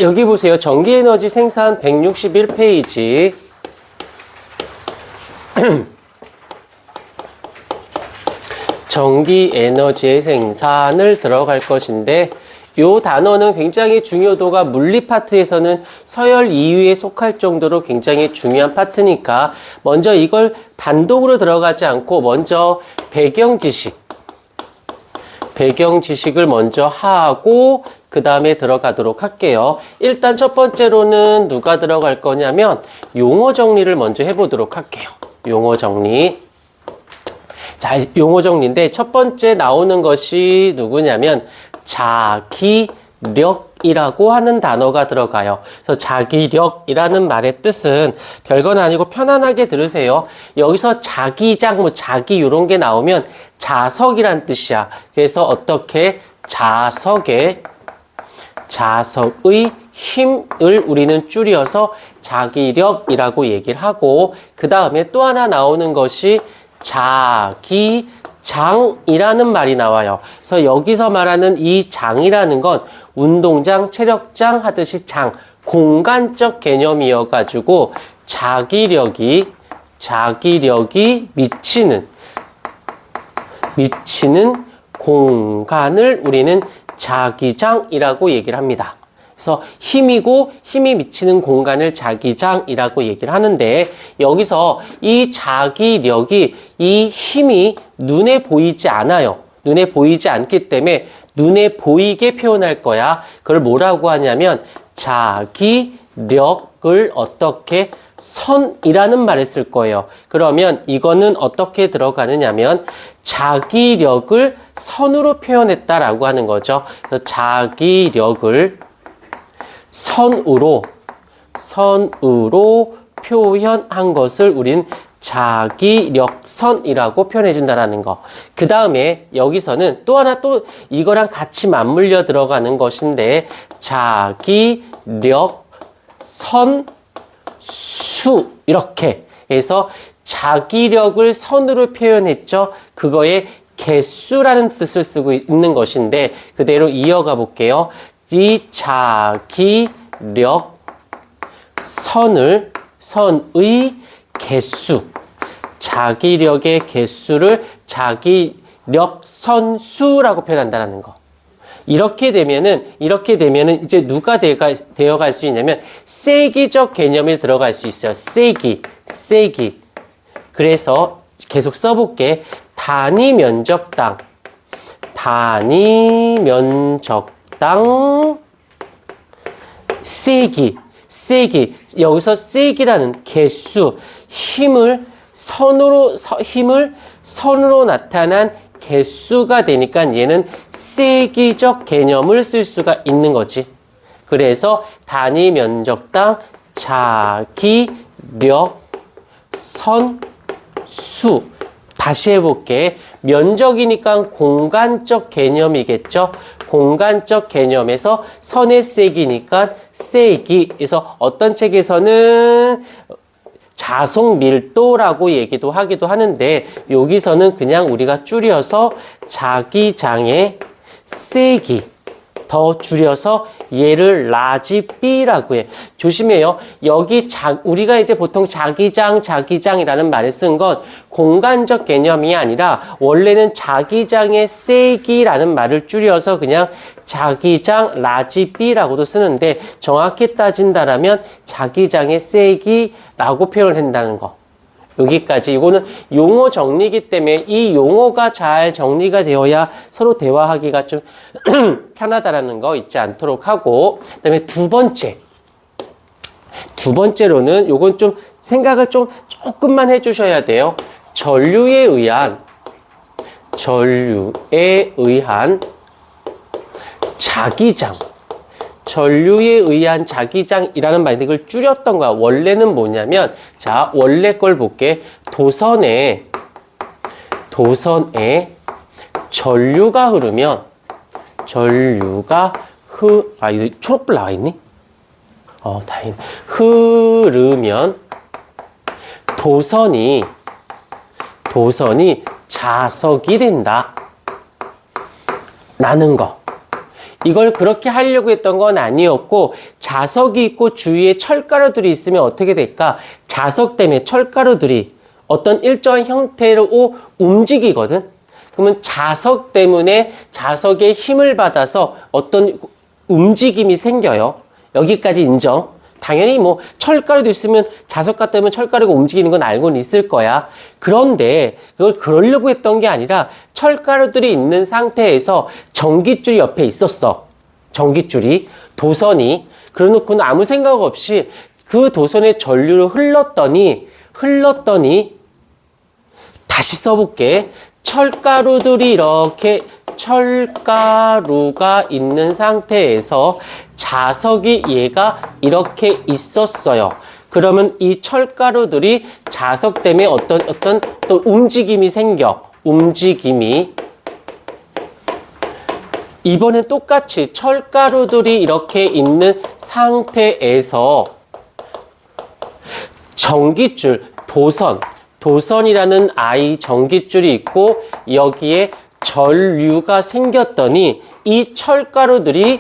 여기 보세요. 전기에너지 생산 161페이지. 전기에너지의 생산을 들어갈 것인데 이 단어는 굉장히 중요도가 물리 파트에서는 서열 2위에 속할 정도로 굉장히 중요한 파트니까 먼저 이걸 단독으로 들어가지 않고 먼저 배경 지식을 먼저 하고 그 다음에 들어가도록 할게요. 일단 첫 번째로는 누가 들어갈 거냐면 용어 정리를 먼저 해보도록 할게요. 용어 정리. 자, 용어 정리인데 첫 번째 나오는 것이 누구냐면 자기력이라고 하는 단어가 들어가요. 그래서 자기력이라는 말의 뜻은 별건 아니고 편안하게 들으세요. 여기서 자기장, 자기 이런 게 나오면 자석이란 뜻이야. 그래서 어떻게 자석의 힘을 우리는 줄여서 자기력이라고 얘기를 하고 그 다음에 또 하나 나오는 것이 자기장이라는 말이 나와요. 그래서 여기서 말하는 이 장이라는 건 운동장, 체력장 하듯이 장, 공간적 개념이어가지고 자기력이 미치는 공간을 우리는 자기장이라고 얘기를 합니다. 그래서 힘이 미치는 공간을 자기장이라고 얘기를 하는데 여기서 이 자기력이 이 힘이 눈에 보이지 않아요. 눈에 보이지 않기 때문에 눈에 보이게 표현할 거야. 그걸 뭐라고 하냐면 자기력을 어떻게 선이라는 말을 쓸 거예요. 그러면 이거는 어떻게 들어가느냐면 자기력을 선으로 표현했다라고 하는 거죠. 그래서 자기력을 선으로 표현한 것을 우린 자기력선이라고 표현해 준다라는 거. 그 다음에 여기서는 또 하나 또 이거랑 같이 맞물려 들어가는 것인데 자기력선수 이렇게 해서 자기력을 선으로 표현했죠. 그거에 개수라는 뜻을 쓰고 있는 것인데 그대로 이어가 볼게요. 이 자기력 선의 개수, 자기력의 개수를 자기력 선수라고 표현한다는 거. 이렇게 되면은 이제 누가 되어갈 수 있냐면 세기적 개념이 들어갈 수 있어요. 세기. 그래서 계속 써볼게. 단위 면적당 세기. 여기서 세기라는 개수, 힘을 선으로 나타난 개수가 되니까 얘는 세기적 개념을 쓸 수가 있는 거지. 그래서 단위 면적당 자기력 선수. 다시 해볼게. 면적이니까 공간적 개념이겠죠. 공간적 개념에서 선의 세기니까 세기. 그래서 어떤 책에서는 자속 밀도라고 얘기도 하기도 하는데 여기서는 그냥 우리가 줄여서 자기장의 세기 더 줄여서 얘를 라지 B라고 해. 조심해요. 여기 우리가 이제 보통 자기장이라는 말을 쓴 건 공간적 개념이 아니라 원래는 자기장의 세기라는 말을 줄여서 그냥 자기장 라지 B라고도 쓰는데 정확히 따진다라면 자기장의 세기라고 표현을 한다는 거. 여기까지. 이거는 용어 정리이기 때문에 이 용어가 잘 정리가 되어야 서로 대화하기가 좀 편하다라는 거 잊지 않도록 하고 그다음에 두 번째로는 요건 좀 생각을 조금만 해주셔야 돼요. 전류에 의한 자기장. 전류에 의한 자기장이라는 말인데 이걸 줄였던 거야. 원래는 뭐냐면 자 원래 걸 볼게. 도선에 전류가 흐르면 이거 초록불 나와 있니? 다행이네. 흐르면 도선이 자석이 된다 라는 거. 이걸 그렇게 하려고 했던 건 아니었고, 자석이 있고 주위에 철가루들이 있으면 어떻게 될까? 자석 때문에 철가루들이 어떤 일정한 형태로 움직이거든? 그러면 자석 때문에 자석의 힘을 받아서 어떤 움직임이 생겨요. 여기까지 인정. 당연히 뭐 철가루도 있으면 자석과 때문에 철가루가 움직이는 건 알고는 있을 거야. 그런데 그걸 그러려고 했던 게 아니라 철가루들이 있는 상태에서 전깃줄이 옆에 있었어. 전깃줄이, 도선이. 그래놓고는 아무 생각 없이 그 도선에 전류를 흘렀더니 다시 써볼게. 철가루들이 이렇게 철가루가 있는 상태에서 자석이 얘가 이렇게 있었어요. 그러면 이 철가루들이 자석 때문에 어떤 또 움직임이 생겨. 움직임이. 이번엔 똑같이 철가루들이 이렇게 있는 상태에서 전깃줄, 도선이라는 아이 전깃줄이 있고 여기에 전류가 생겼더니 이 철가루들이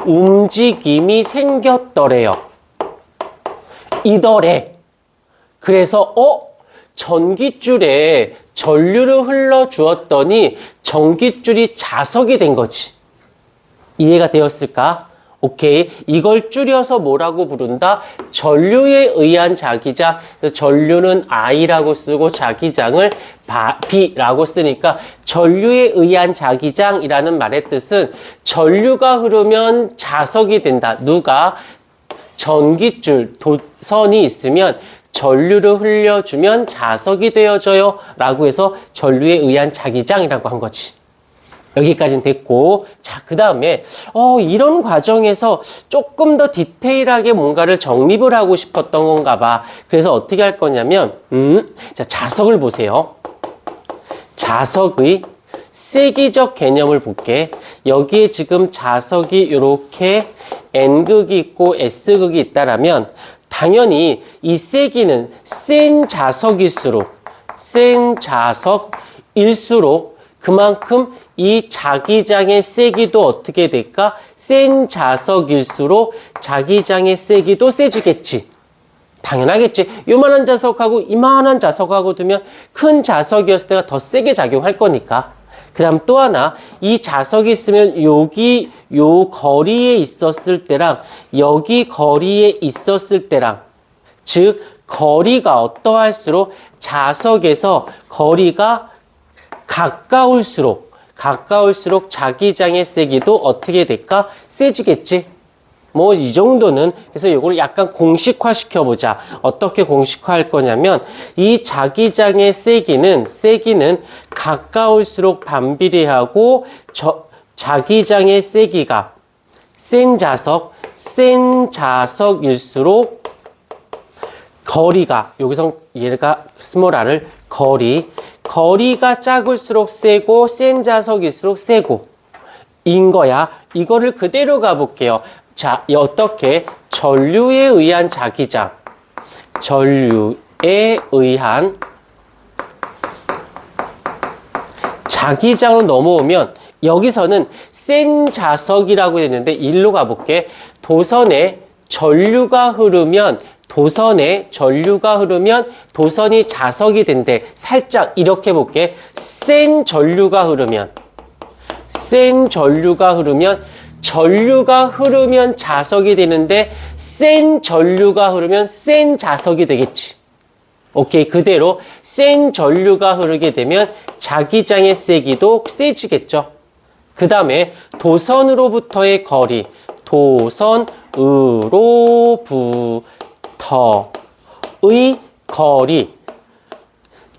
움직임이 생겼더래요. 이더래. 그래서 전깃줄에 전류를 흘러주었더니 전깃줄이 자석이 된 거지. 이해가 되었을까? 오케이. 이걸 줄여서 뭐라고 부른다? 전류에 의한 자기장. 그래서 전류는 I라고 쓰고 자기장을 B라고 쓰니까 전류에 의한 자기장이라는 말의 뜻은 전류가 흐르면 자석이 된다. 누가? 전깃줄, 도선이 있으면 전류를 흘려주면 자석이 되어져요. 라고 해서 전류에 의한 자기장이라고 한 거지. 여기까지는 됐고, 자, 그 다음에 이런 과정에서 조금 더 디테일하게 뭔가를 정립을 하고 싶었던 건가 봐. 그래서 어떻게 할 거냐면 자, 자석을 보세요. 자석의 세기적 개념을 볼게. 여기에 지금 자석이 이렇게 N극이 있고 S극이 있다라면 당연히 이 세기는 센 자석일수록 그만큼 이 자기장의 세기도 어떻게 될까? 센 자석일수록 자기장의 세기도 세지겠지. 당연하겠지. 요만한 자석하고 이만한 자석하고 두면 큰 자석이었을 때가 더 세게 작용할 거니까. 그 다음 또 하나, 이 자석이 있으면 여기 요 거리에 있었을 때랑 여기 거리에 있었을 때랑, 즉 거리가 어떠할수록 자석에서 거리가 가까울수록 자기장의 세기도 어떻게 될까? 세지겠지. 뭐 이 정도는. 그래서 이걸 약간 공식화 시켜보자. 어떻게 공식화할 거냐면 이 자기장의 세기는 가까울수록 반비례하고 자기장의 세기가 센 자석일수록 거리가, 여기서 얘가 스몰 r을 거리가 작을수록 세고 센 자석일수록 세고 인 거야. 이거를 그대로 가볼게요. 자, 어떻게? 전류에 의한 자기장, 전류에 의한 자기장으로 넘어오면 여기서는 센 자석이라고 했는데 일로 가볼게. 도선에 전류가 흐르면 도선이 자석이 된대. 살짝 이렇게 볼게. 센 전류가 흐르면 전류가 흐르면 자석이 되는데 센 전류가 흐르면 센 자석이 되겠지. 오케이. 그대로 센 전류가 흐르게 되면 자기장의 세기도 세지겠죠. 그 다음에 도선으로부터의 거리, 도선으로부터의 거리.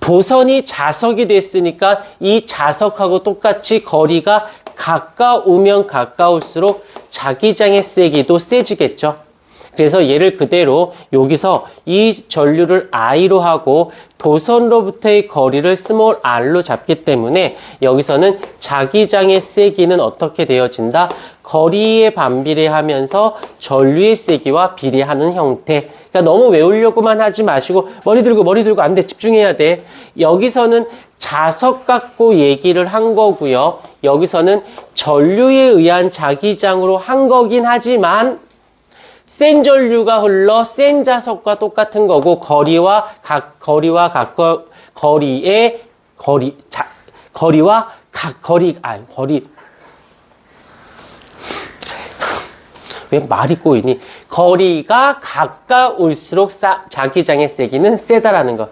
도선이 자석이 됐으니까 이 자석하고 똑같이 거리가 가까우면 가까울수록 자기장의 세기도 세지겠죠. 그래서 얘를 그대로 여기서 이 전류를 I로 하고 도선으로부터의 거리를 스몰 r로 잡기 때문에 여기서는 자기장의 세기는 어떻게 되어진다? 거리에 반비례하면서 전류의 세기와 비례하는 형태. 그러니까 너무 외우려고만 하지 마시고 머리 들고 안 돼. 집중해야 돼. 여기서는 자석 갖고 얘기를 한 거고요. 여기서는 전류에 의한 자기장으로 한 거긴 하지만 센 전류가 흘러 센 자석과 똑같은 거고 거리와 각 거리의 거리 왜 말이 꼬이니? 거리가 가까울수록 자기장의 세기는 세다라는 거.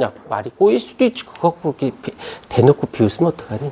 야, 말이 꼬일 수도 있지. 그거 그렇게 대놓고 비웃으면 어떡하니?